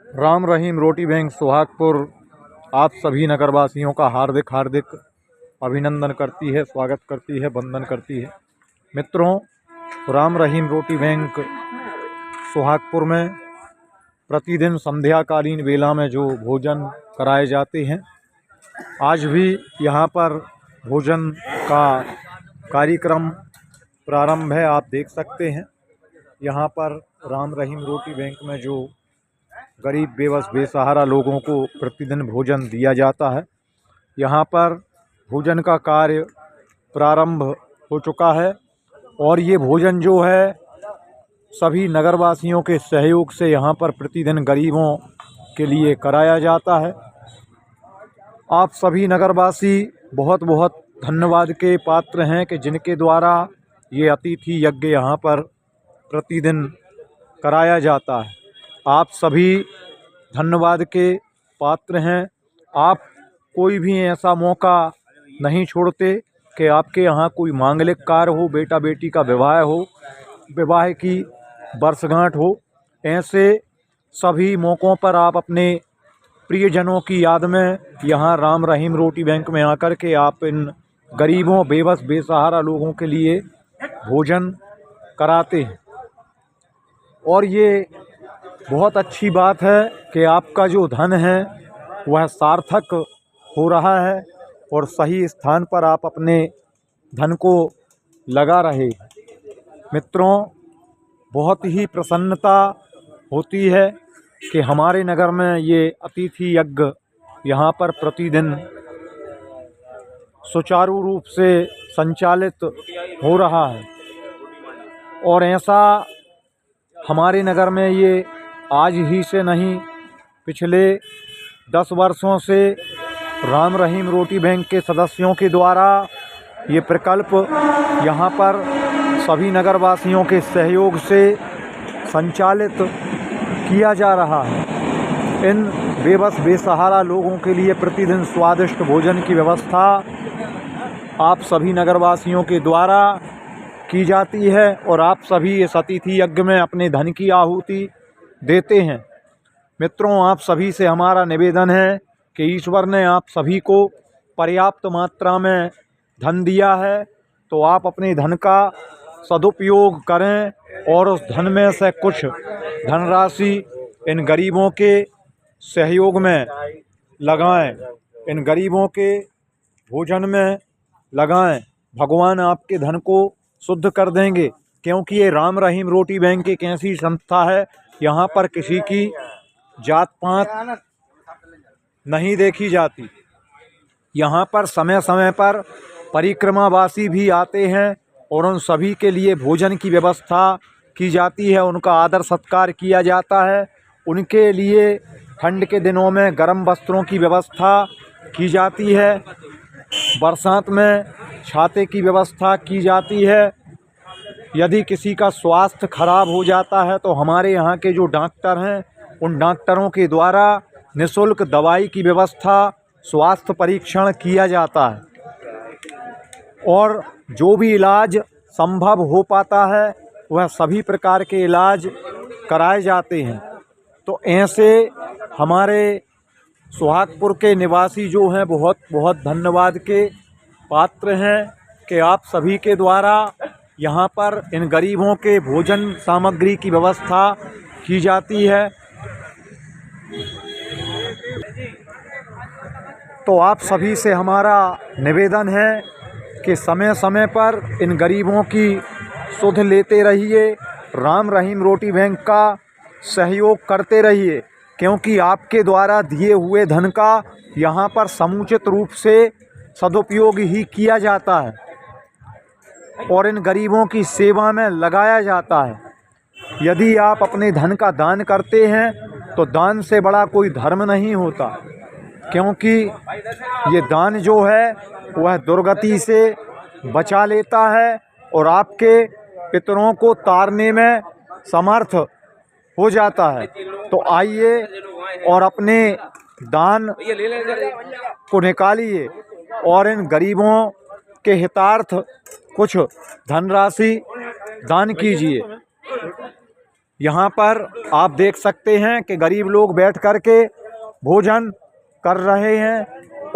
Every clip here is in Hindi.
राम रहीम रोटी बैंक सुहागपुर आप सभी नगरवासियों का हार्दिक हार्दिक अभिनंदन करती है, स्वागत करती है, वंदन करती है। मित्रों, राम रहीम रोटी बैंक सुहागपुर में प्रतिदिन संध्याकालीन वेला में जो भोजन कराए जाते हैं, आज भी यहाँ पर भोजन का कार्यक्रम प्रारंभ है। आप देख सकते हैं यहाँ पर राम रहीम रोटी बैंक में जो गरीब बेबस बेसहारा लोगों को प्रतिदिन भोजन दिया जाता है, यहाँ पर भोजन का कार्य प्रारंभ हो चुका है और ये भोजन जो है सभी नगरवासियों के सहयोग से यहाँ पर प्रतिदिन गरीबों के लिए कराया जाता है। आप सभी नगरवासी बहुत बहुत धन्यवाद के पात्र हैं कि जिनके द्वारा ये अतिथि यज्ञ यहाँ पर प्रतिदिन कराया जाता है। आप सभी धन्यवाद के पात्र हैं। आप कोई भी ऐसा मौका नहीं छोड़ते कि आपके यहाँ कोई मांगलिक कार्य हो, बेटा बेटी का विवाह हो, विवाह की वर्षगांठ हो, ऐसे सभी मौक़ों पर आप अपने प्रियजनों की याद में यहाँ राम रहीम रोटी बैंक में आकर के आप इन गरीबों बेबस बेसहारा लोगों के लिए भोजन कराते हैं। और ये बहुत अच्छी बात है कि आपका जो धन है वह सार्थक हो रहा है और सही स्थान पर आप अपने धन को लगा रहे। मित्रों, बहुत ही प्रसन्नता होती है कि हमारे नगर में ये अतिथि यज्ञ यहाँ पर प्रतिदिन सुचारू रूप से संचालित हो रहा है और ऐसा हमारे नगर में ये आज ही से नहीं, पिछले 10 वर्षों से राम रहीम रोटी बैंक के सदस्यों के द्वारा ये प्रकल्प यहाँ पर सभी नगरवासियों के सहयोग से संचालित किया जा रहा है। इन बेबस बेसहारा लोगों के लिए प्रतिदिन स्वादिष्ट भोजन की व्यवस्था आप सभी नगरवासियों के द्वारा की जाती है और आप सभी इस अतिथि यज्ञ में अपने धन की आहुति देते हैं। मित्रों, आप सभी से हमारा निवेदन है कि ईश्वर ने आप सभी को पर्याप्त मात्रा में धन दिया है, तो आप अपने धन का सदुपयोग करें और उस धन में से कुछ धनराशि इन गरीबों के सहयोग में लगाएं, इन गरीबों के भोजन में लगाएं। भगवान आपके धन को शुद्ध कर देंगे, क्योंकि ये राम रहीम रोटी बैंक एक ऐसी संस्था है, यहाँ पर किसी की जात पात नहीं देखी जाती। यहाँ पर समय समय पर परिक्रमावासी भी आते हैं और उन सभी के लिए भोजन की व्यवस्था की जाती है, उनका आदर सत्कार किया जाता है। उनके लिए ठंड के दिनों में गर्म वस्त्रों की व्यवस्था की जाती है, बरसात में छाते की व्यवस्था की जाती है। यदि किसी का स्वास्थ्य खराब हो जाता है तो हमारे यहाँ के जो डॉक्टर हैं, उन डॉक्टरों के द्वारा निःशुल्क दवाई की व्यवस्था, स्वास्थ्य परीक्षण किया जाता है और जो भी इलाज संभव हो पाता है वह सभी प्रकार के इलाज कराए जाते हैं। तो ऐसे हमारे सुहागपुर के निवासी जो हैं बहुत बहुत धन्यवाद के पात्र हैं कि आप सभी के द्वारा यहाँ पर इन गरीबों के भोजन सामग्री की व्यवस्था की जाती है। तो आप सभी से हमारा निवेदन है कि समय समय पर इन गरीबों की सुध लेते रहिए, राम रहीम रोटी बैंक का सहयोग करते रहिए, क्योंकि आपके द्वारा दिए हुए धन का यहाँ पर समुचित रूप से सदुपयोग ही किया जाता है और इन गरीबों की सेवा में लगाया जाता है। यदि आप अपने धन का दान करते हैं तो दान से बड़ा कोई धर्म नहीं होता, क्योंकि ये दान जो है वह दुर्गति से बचा लेता है और आपके पितरों को तारने में समर्थ हो जाता है। तो आइए और अपने दान को निकालिए और इन गरीबों के हितार्थ कुछ धनराशि दान कीजिए। यहाँ पर आप देख सकते हैं कि गरीब लोग बैठ कर के भोजन कर रहे हैं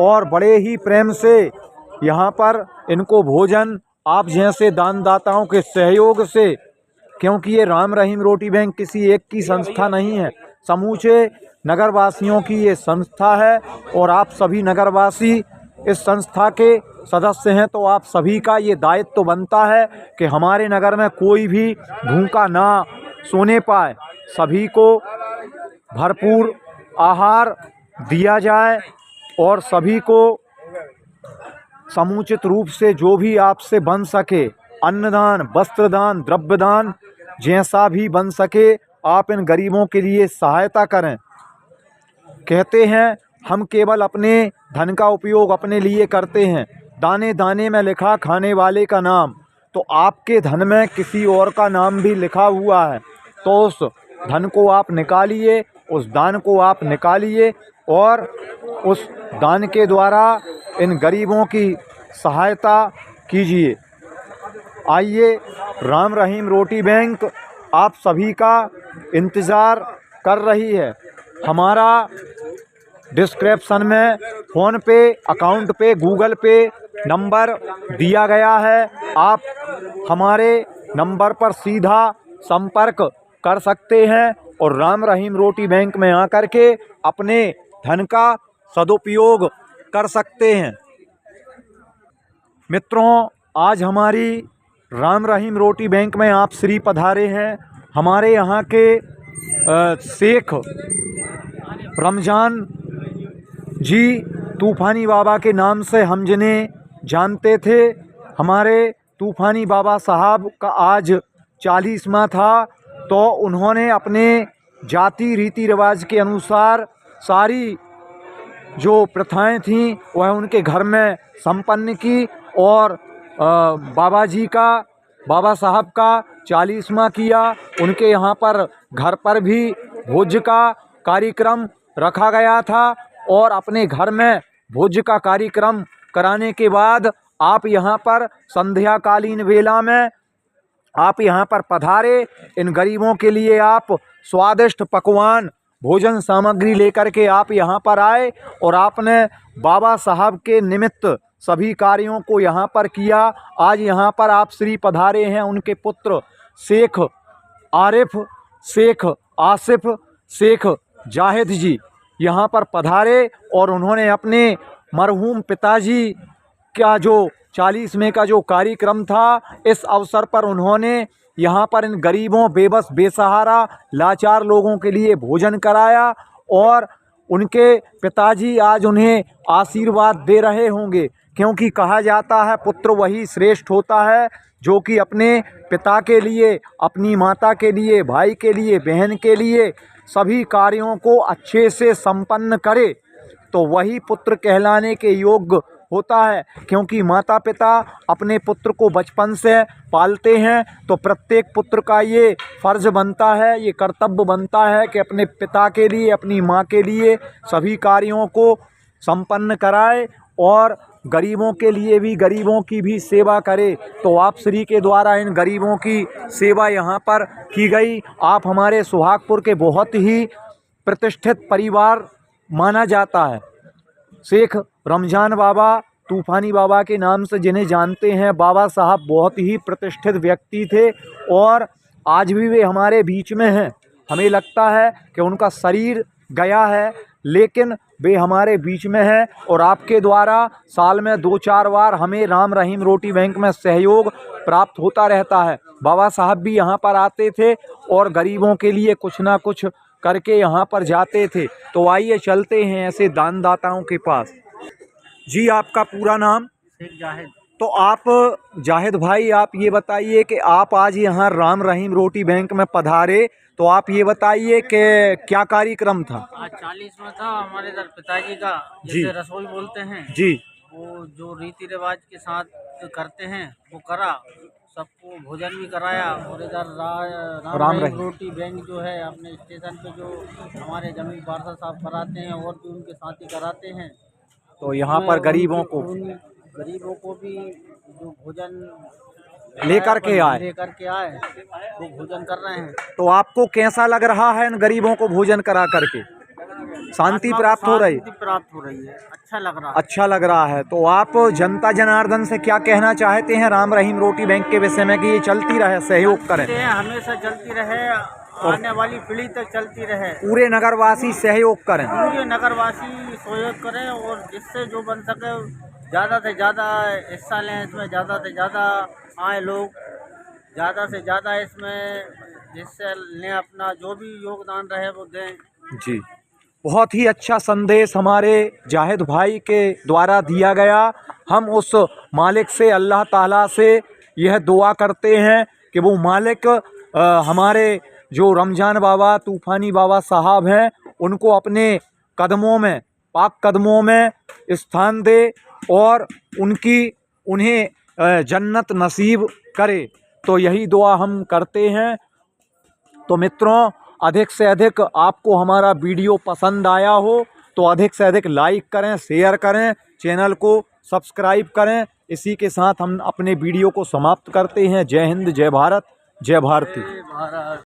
और बड़े ही प्रेम से यहाँ पर इनको भोजन आप जैसे दानदाताओं के सहयोग से, क्योंकि ये राम रहीम रोटी बैंक किसी एक की संस्था नहीं है, समूचे नगरवासियों की ये संस्था है और आप सभी नगरवासी इस संस्था के सदस्य हैं। तो आप सभी का ये दायित्व तो बनता है कि हमारे नगर में कोई भी भूखा ना सोने पाए, सभी को भरपूर आहार दिया जाए और सभी को समुचित रूप से जो भी आपसे बन सके अन्नदान, वस्त्रदान, द्रव्यदान जैसा भी बन सके आप इन गरीबों के लिए सहायता करें। कहते हैं हम केवल अपने धन का उपयोग अपने लिए करते हैं, दाने दाने में लिखा खाने वाले का नाम। तो आपके धन में किसी और का नाम भी लिखा हुआ है, तो उस धन को आप निकालिए, उस दान को आप निकालिए और उस दान के द्वारा इन गरीबों की सहायता कीजिए। आइए, राम रहीम रोटी बैंक आप सभी का इंतज़ार कर रही है। हमारा डिस्क्रिप्शन में फ़ोन पे, अकाउंट पे, गूगल पे नंबर दिया गया है। आप हमारे नंबर पर सीधा संपर्क कर सकते हैं और राम रहीम रोटी बैंक में आकर के अपने धन का सदुपयोग कर सकते हैं। मित्रों, आज हमारी राम रहीम रोटी बैंक में आप श्री पधारे हैं। हमारे यहाँ के शेख रमज़ान जी तूफ़ानी बाबा के नाम से हम जिन्हें जानते थे, हमारे तूफ़ानी बाबा साहब का आज 40वां था। तो उन्होंने अपने जाति रीति रिवाज के अनुसार सारी जो प्रथाएं थीं वह उनके घर में संपन्न की और बाबा साहब का 40वां किया। उनके यहाँ पर घर पर भी भोज का कार्यक्रम रखा गया था और अपने घर में भोज का कार्यक्रम कराने के बाद आप यहाँ पर संध्याकालीन वेला में आप यहाँ पर पधारे। इन गरीबों के लिए आप स्वादिष्ट पकवान भोजन सामग्री लेकर के आप यहाँ पर आए और आपने बाबा साहब के निमित्त सभी कार्यों को यहाँ पर किया। आज यहाँ पर आप श्री पधारे हैं। उनके पुत्र शेख आरिफ, शेख आसिफ, शेख जाहिद जी यहाँ पर पधारे और उन्होंने अपने मरहूम पिताजी का जो 40वें का जो कार्यक्रम था, इस अवसर पर उन्होंने यहाँ पर इन गरीबों, बेबस, बेसहारा, लाचार लोगों के लिए भोजन कराया और उनके पिताजी आज उन्हें आशीर्वाद दे रहे होंगे, क्योंकि कहा जाता है पुत्र वही श्रेष्ठ होता है जो कि अपने पिता के लिए, अपनी माता के लिए, भाई के लिए, बहन के लिए सभी कार्यों को अच्छे से संपन्न करे, तो वही पुत्र कहलाने के योग्य होता है। क्योंकि माता पिता अपने पुत्र को बचपन से पालते हैं, तो प्रत्येक पुत्र का ये फ़र्ज़ बनता है, ये कर्तव्य बनता है कि अपने पिता के लिए, अपनी माँ के लिए सभी कार्यों को संपन्न कराए और गरीबों के लिए भी, गरीबों की भी सेवा करे। तो आप श्री के द्वारा इन गरीबों की सेवा यहाँ पर की गई। आप हमारे सुहागपुर के बहुत ही प्रतिष्ठित परिवार माना जाता है। शेख रमज़ान बाबा तूफ़ानी बाबा के नाम से जिन्हें जानते हैं, बाबा साहब बहुत ही प्रतिष्ठित व्यक्ति थे और आज भी वे हमारे बीच में हैं। हमें लगता है कि उनका शरीर गया है, लेकिन वे हमारे बीच में हैं और आपके द्वारा साल में 2-4 बार हमें राम रहीम रोटी बैंक में सहयोग प्राप्त होता रहता है। बाबा साहब भी यहाँ पर आते थे और गरीबों के लिए कुछ ना कुछ करके यहाँ पर जाते थे। तो आइए चलते हैं ऐसे दानदाताओं के पास। जी, आपका पूरा नाम? शेख जाहिद। तो आप जाहिद भाई, आप ये बताइए कि आप आज यहाँ राम रहीम रोटी बैंक में पधारे, तो आप ये बताइए कि क्या कार्यक्रम था? आज 40वां था हमारे इधर पिताजी का, जी। जिसे रसोई बोलते हैं। जी। वो जो रीति रिवाज के साथ करते हैं वो करा, सबको भोजन भी कराया और इधर राम रहीम रोटी बैंक जो है अपने स्टेशन पे जो हमारे जमीन पार्षद साहब कराते हैं और भी उनके साथी कराते हैं। तो यहाँ पर गरीबों को गरीबों को भी जो भोजन लेकर के आए। लेकर के आए, वो भोजन कर रहे हैं। तो आपको कैसा लग रहा है इन गरीबों को भोजन करा करके? शांति प्राप्त हो रही? शांति प्राप्त हो रही है, अच्छा लग रहा है। अच्छा लग रहा है। तो आप जनता जनार्दन से क्या कहना चाहते हैं राम रहीम रोटी बैंक के विषय में कि ये चलती रहे, सहयोग करें? हमेशा चलती रहे, आने वाली पीढ़ी तक चलती रहे। पूरे नगरवासी सहयोग करें। पूरे नगरवासी सहयोग करें और जिससे जो बन सके ज़्यादा से ज़्यादा हिस्सा लें इसमें, ज़्यादा से ज़्यादा आए लोग, ज़्यादा से ज़्यादा इसमें हिस्सा लें, अपना जो भी योगदान रहे वो दें। जी, बहुत ही अच्छा संदेश हमारे जाहिद भाई के द्वारा दिया गया। हम उस मालिक से, अल्लाह ताला से यह दुआ करते हैं कि वो मालिक हमारे जो रमजान बाबा, तूफ़ानी बाबा साहब हैं, उनको अपने कदमों में, पाक कदमों में स्थान दे और उन्हें जन्नत नसीब करे। तो यही दुआ हम करते हैं। तो मित्रों, अधिक से अधिक आपको हमारा वीडियो पसंद आया हो तो अधिक से अधिक लाइक करें, शेयर करें, चैनल को सब्सक्राइब करें। इसी के साथ हम अपने वीडियो को समाप्त करते हैं। जय हिंद, जय भारत, जय भारती।